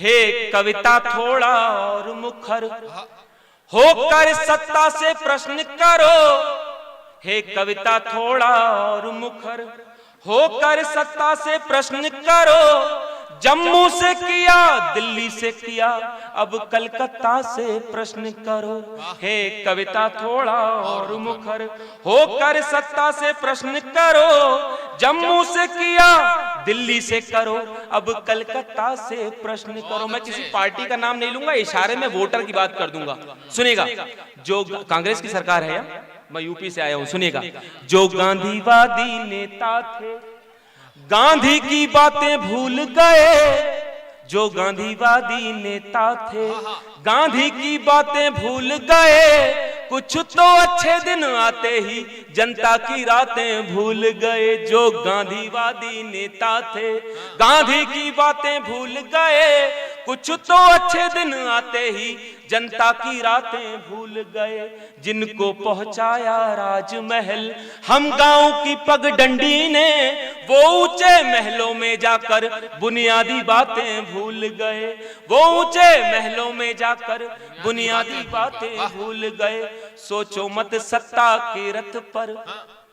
हे कविता थोड़ा और मुखर होकर सत्ता से प्रश्न करो। हे कविता थोड़ा और मुखर होकर सत्ता से प्रश्न करो। जम्मू से किया दिल्ली से किया अब कलकत्ता से प्रश्न करो। हे कविता थोड़ा और मुखर होकर सत्ता से प्रश्न करो। जम्मू से किया दिल्ली से करो अब कलकत्ता से प्रश्न करो। मैं किसी पार्टी का नाम नहीं लूंगा, इशारे में वोटर की बात कर दूंगा। सुनिएगा, जो कांग्रेस की सरकार है, मैं यूपी से आया हूं, सुनिएगा। जो गांधीवादी नेता थे गांधी की बातें भूल गए। जो गांधीवादी नेता थे गांधी की बातें भूल गए। कुछ तो अच्छे दिन आते ही जनता की रातें भूल गए। जो गांधीवादी नेता थे गांधी की बातें भूल गए। कुछ तो अच्छे दिन आते ही जनता की रातें भूल गए। जिनको पहुंचाया राजमहल हम गांव की पगडंडी ने, वो ऊंचे महलों में जाकर बुनियादी बातें भूल गए। वो ऊंचे महलों में जाकर बुनियादी बातें भूल गए। सोचो मत सत्ता के रथ पर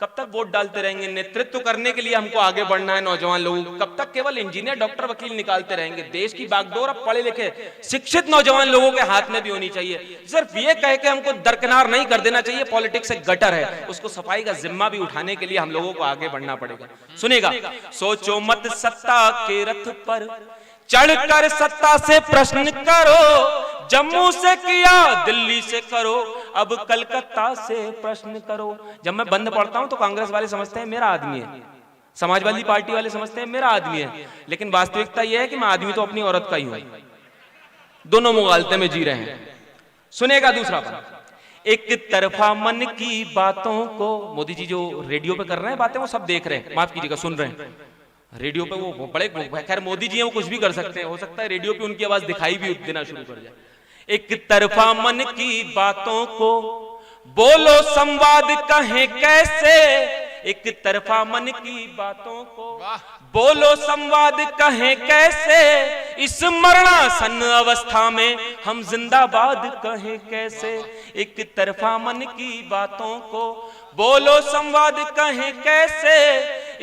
कब तक वोट डालते रहेंगे। नेतृत्व करने के लिए हमको आगे बढ़ना है नौजवान लोगों को। कब तक केवल इंजीनियर डॉक्टर वकील निकालते रहेंगे। देश की बागडोर अब पढ़े लिखे शिक्षित नौजवान लोगों के हाथ में भी होनी चाहिए। सिर्फ ये कह के हमको दरकिनार नहीं कर देना चाहिए। पॉलिटिक्स एक गटर है, उसको सफाई का जिम्मा भी उठाने के लिए हम लोगों को आगे बढ़ना पड़ेगा। सुनेगा, सोचो मत सत्ता के रथ पर चढ़कर सत्ता से प्रश्न करो। जम्मू से किया दिल्ली से करो अब कलकत्ता से प्रश्न करो। जब मैं बंद पढ़ता हूं तो कांग्रेस वाले समझते हैं मेरा आदमी है, समाजवादी पार्टी वाले समझते हैं मेरा आदमी है, लेकिन वास्तविकता यह है कि मैं आदमी तो अपनी औरत का ही हूं। दोनों मुगालते में जी रहे हैं। सुनेगा दूसरा बात, एक तरफा मन की बातों को मोदी जी जो रेडियो पे कर रहे हैं बातें वो सब देख रहे हैं, माफ कीजिएगा सुन रहे हैं रेडियो पे। वो बड़े खैर मोदी जी हैं, वो कुछ भी कर सकते हैं, हो सकता है रेडियो पे उनकी आवाज दिखाई भी देना शुरू कर जाए। एक तरफा मन की बातों को बोलो संवाद कहें कैसे। एक तरफा मन की बातों को बोलो संवाद कहें कैसे। इस मरणासन अवस्था में हम जिंदाबाद कहें कैसे। एक तरफा मन की बातों को बोलो संवाद कहें कैसे।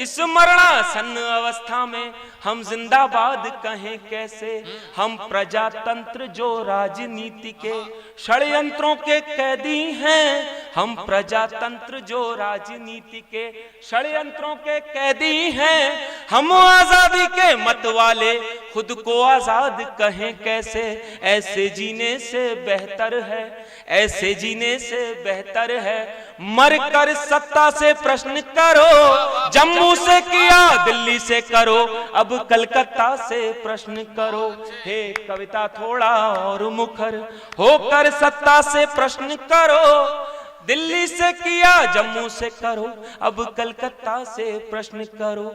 इस मरणासन अवस्था में हम जिंदाबाद कहें कैसे। हम प्रजातंत्र जो राजनीति के षड्यंत्रों के कैदी हैं। हम प्रजातंत्र जो राजनीति के षड्यंत्रों के कैदी हैं। हम आजादी के मत वाले खुद को आजाद कहें कैसे। ऐसे जीने से बेहतर है, ऐसे जीने से बेहतर है मर कर सत्ता से प्रश्न करो। जम्मू से किया दिल्ली से करो अब कलकत्ता से प्रश्न करो। हे कविता थोड़ा और मुखर होकर सत्ता से प्रश्न करो। दिल्ली से किया जम्मू से करो अब कलकत्ता से प्रश्न करो।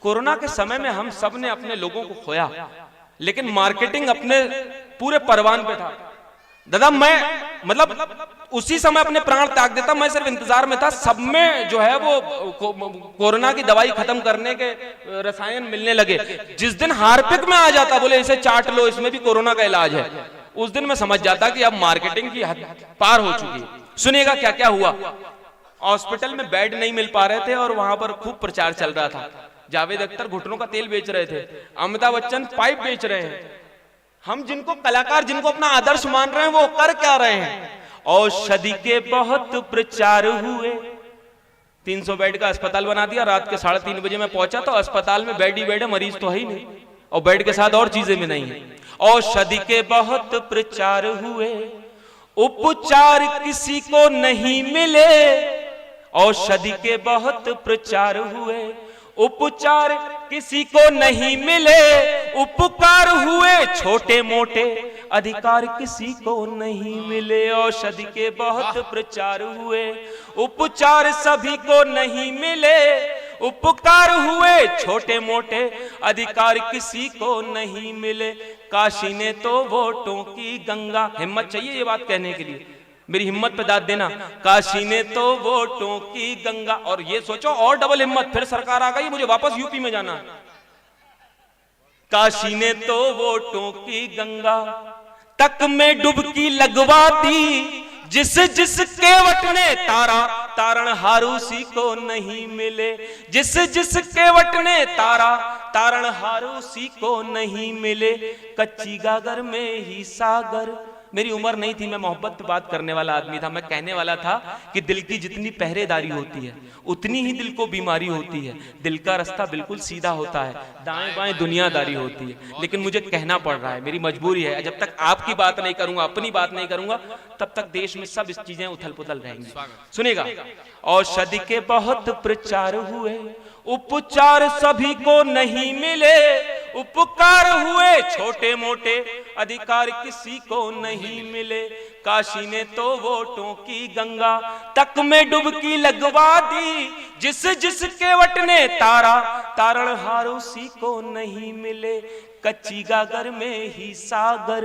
कोरोना के समय में हम सब ने अपने लोगों को खोया, लेकिन मार्केटिंग अपने पूरे परवान पे था। दादा मैं मतलब उसी समय अपने प्राण त्याग देता, मैं सिर्फ इंतजार में था। सब में जो है वो कोरोना की दवाई खत्म करने के रसायन मिलने लगे। जिस दिन हार्पिक में आ जाता बोले इसे चाट लो इसमें भी कोरोना का इलाज है, उस दिन मैं समझ जाता कि अब मार्केटिंग की हद पार हो चुकी है। सुनिएगा क्या क्या हुआ। हॉस्पिटल में बेड नहीं मिल पा रहे थे और वहां पर खूब प्रचार चल रहा था। जावेद अख्तर घुटनों का तेल बेच रहे थे, अमिताभ बच्चन पाइप बेच रहे हैं। हम जिनको कलाकार जिनको अपना आदर्श मान रहे हैं वो कर क्या रहे हैं। औषधि के बहुत प्रचार हुए, 300 बेड का अस्पताल बना दिया। रात के 3:30 बजे मैं पहुंचा तो अस्पताल में बेड ही बेड है, मरीज तो है ही नहीं, और बेड के साथ और चीजें भी नहीं है। औषधि के बहुत प्रचार हुए, उपचार किसी को नहीं मिले। औषधि के बहुत प्रचार हुए, उपचार किसी को नहीं मिले। उपकार हुए छोटे मोटे, अधिकार किसी को नहीं मिले। औषधि के बहुत प्रचार हुए, उपचार सभी को नहीं मिले। उपकार हुए छोटे मोटे, अधिकार किसी को नहीं मिले। काशी ने तो वोटों की गंगा, हिम्मत चाहिए ये बात कहने के लिए, मेरी हिम्मत पे दाद देना। काशी ने तो वोटों की गंगा, और ये सोचो और डबल हिम्मत, फिर सरकार आ गई मुझे वापस यूपी में जाना। काशी ने तो वोटों की गंगा तक में डुबकी लगवा दी। जिस जिस केवट ने तारा तारणहार उसी को नहीं मिले। जिस जिस केवट ने तारा तारणहार उसी को नहीं मिले। कच्ची गागर में ही सागर। मेरी उम्र नहीं थी, मैं मोहब्बत पे बात करने वाला आदमी था। मैं कहने वाला था कि दिल की जितनी पहरेदारी होती है उतनी ही दिल को बीमारी होती है। दिल का रास्ता बिल्कुल सीधा होता है, दाएं बाएं दुनियादारी होती है। लेकिन मुझे कहना पड़ रहा है, मेरी मजबूरी है। जब तक आपकी बात नहीं करूंगा, अपनी बात नहीं करूंगा, तब तक देश में सब इस चीजें उथल पुथल रहेंगी। सुनेगा, औषधि के बहुत प्रचार हुए, उपचार सभी को नहीं मिले। उपकार हुए छोटे मोटे, अधिकार किसी को नहीं मिले। काशी ने तो वोटों की गंगा तक में डुबकी लगवा दी। जिस जिस केवट ने तारा तारणहार उसी को नहीं मिले। कच्ची गागर में ही सागर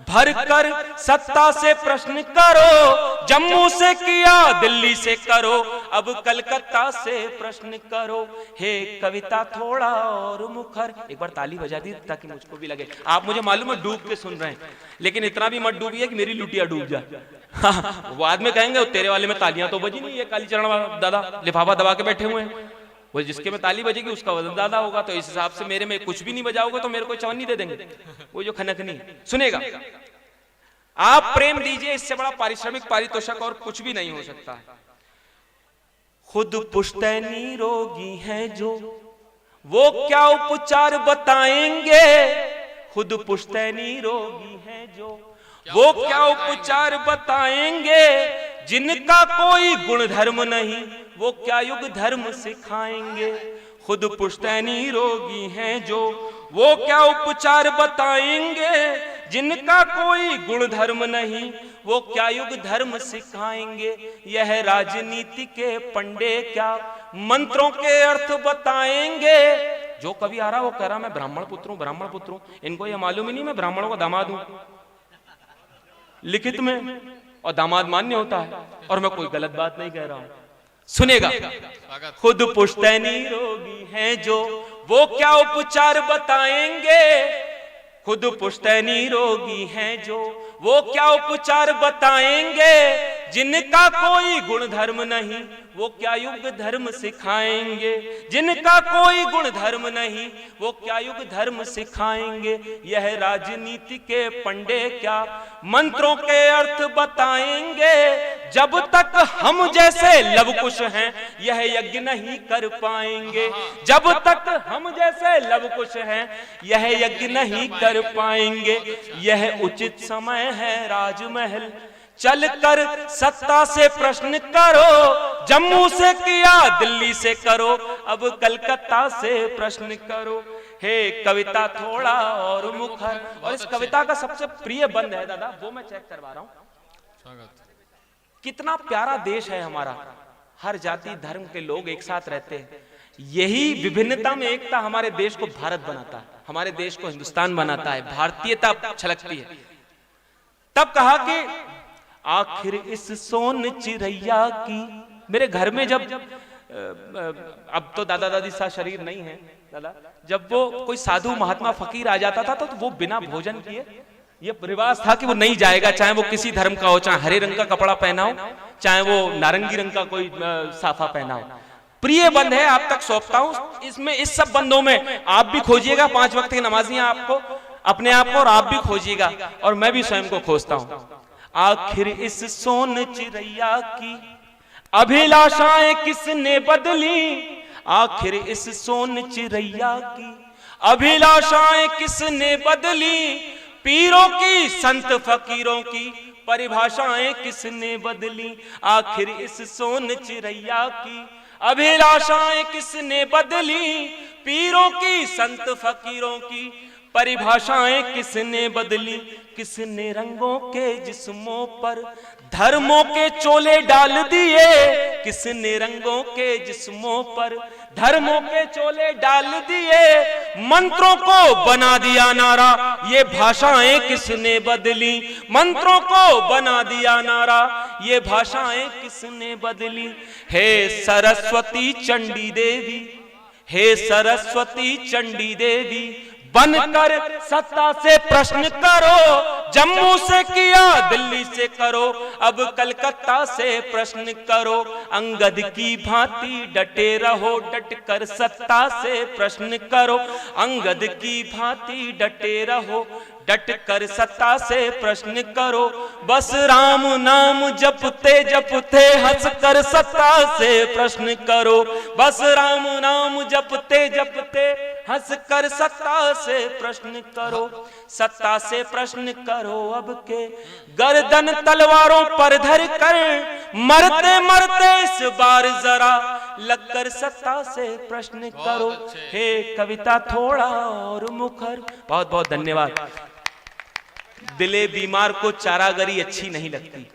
भर कर सत्ता से प्रश्न करो। जम्मू से किया दिल्ली से करो, अब कलकत्ता से प्रश्न करो। हे कविता थोड़ा और मुखर। एक बार ताली बजा दी ताकि मुझको भी लगे। आप मुझे मालूम है डूब के सुन रहे हैं, लेकिन इतना भी मत डूबिए कि मेरी लुटिया डूब जाए। हाँ, बाद में कहेंगे तेरे वाले में तालियां तो बजी नहीं, ये काली चरण दादा लिफाफा दबा के बैठे हुए हैं। वो जिसके में ताली बजेगी उसका वजन ज्यादा होगा, तो इस हिसाब से मेरे में कुछ भी नहीं बजाओगे तो मेरे को चवन्नी दे देंगे। वो जो खनकनी सुनेगा, आप प्रेम दीजिए, इससे बड़ा पारिश्रमिक पारितोषक और कुछ भी नहीं हो सकता है। खुद पुश्तैनी रोगी हैं जो, वो क्या उपचार बताएंगे। खुद पुश्तैनी रोगी हैं जो, वो क्या उपचार बताएंगे। जिनका कोई गुण धर्म नहीं, वो क्या युग धर्म सिखाएंगे। खुद पुश्तैनी रोगी हैं जो, वो क्या उपचार बताएंगे। जिनका कोई गुण धर्म नहीं, वो क्या युग धर्म सिखाएंगे। यह राजनीति के पंडे क्या मंत्रों के अर्थ बताएंगे। जो कभी आ रहा वो कह रहा मैं ब्राह्मण पुत्र हूं, ब्राह्मण पुत्र हूं। इनको ये मालूम ही नहीं मैं ब्राह्मणों का दामाद हूं, लिखित में, और दामाद मान्य होता है, और मैं कोई गलत बात नहीं कह रहा हूं। सुनेगा, खुद पुश्तैनी रोगी हैं जो, वो क्या उपचार बताएंगे। खुद पुश्तैनी रोगी हैं जो, वो क्या उपचार बताएंगे। जिनका कोई गुण धर्म नहीं, वो क्या युग धर्म सिखाएंगे। जिनका कोई गुण धर्म नहीं, वो क्या युग धर्म सिखाएंगे। यह राजनीति के पंडे क्या मंत्रों के अर्थ बताएंगे। जब तक हम जैसे लवकुश हैं, यह यज्ञ नहीं कर पाएंगे। जब तक हम जैसे लवकुश हैं, यह यज्ञ नहीं कर पाएंगे। यह उचित समय है राजमहल चलकर सत्ता से प्रश्न करो। जम्मू से किया दिल्ली से करो, अब कलकत्ता से प्रश्न करो। हे कविता थोड़ा और मुखर। और इस कविता का सबसे प्रिय बंद है दादा, वो मैं चेक करवा रहा हूं। कितना प्यारा देश है हमारा, हर जाति धर्म के लोग एक साथ रहते हैं। यही विभिन्नता में एकता हमारे देश को भारत बनाता है, हमारे देश को हिंदुस्तान बनाता है, भारतीयता छलकती है। तब कहा कि आखिर इस सोन चिरैया की। मेरे घर में जब अब तो दादा दादी सा शरीर नहीं है दादा, जब वो कोई साधु महात्मा फकीर आ जाता था तो वो बिना भोजन किए, ये रिवाज था कि वो नहीं जाएगा, चाहे वो किसी धर्म का हो, चाहे हरे रंग का कपड़ा पहना हो, चाहे वो नारंगी रंग का कोई साफा पहना हो। प्रिय बंद है, आप तक सौंपता हूं। इसमें इस सब बंदों में आप भी खोजिएगा, 5 वक्त के नमाजी हैं आपको, अपने आप को, और आप भी खोजिएगा, और मैं भी स्वयं को खोजता हूं। आखिर इस सोन चिरैया की अभिलाषाएं किसने बदली। आखिर इस सोन चिरैया की अभिलाषाएं किसने बदली। पीरों की संत फकीरों की परिभाषाएं किसने बदली। आखिर इस सोन चिरैया की अभिलाषाएं किसने बदली। पीरों की संत फकीरों की परिभाषाएं किसने बदली। किसने रंगों के जिस्मों पर धर्मों के चोले डाल दिए। किसने रंगों के जिस्मों पर धर्मों के चोले डाल दिए। मंत्रों को बना दिया नारा, ये भाषाएं किसने बदली। मंत्रों को बना दिया नारा, ये भाषाएं किसने बदली। हे सरस्वती चंडी देवी, हे सरस्वती चंडी देवी, बनकर सत्ता से प्रश्न करो, जम्मू से किया दिल्ली से करो, अब कलकत्ता से प्रश्न करो। अंगद की भांति डटे रहो, डट कर सत्ता से प्रश्न करो। अंगद की भांति डटे रहो, डट कर सत्ता से प्रश्न करो। बस राम नाम जपते जपते हंस कर सत्ता से प्रश्न करो। बस राम नाम जपते जपते हंस कर सत्ता से प्रश्न करो। सत्ता से प्रश्न करो अब के गर्दन तलवारों पर धर कर, मरते मरते इस बार जरा लगकर सत्ता से प्रश्न करो। हे कविता थोड़ा और मुखर। बहुत बहुत धन्यवाद। दिले बीमार को चारागरी अच्छी नहीं लगती।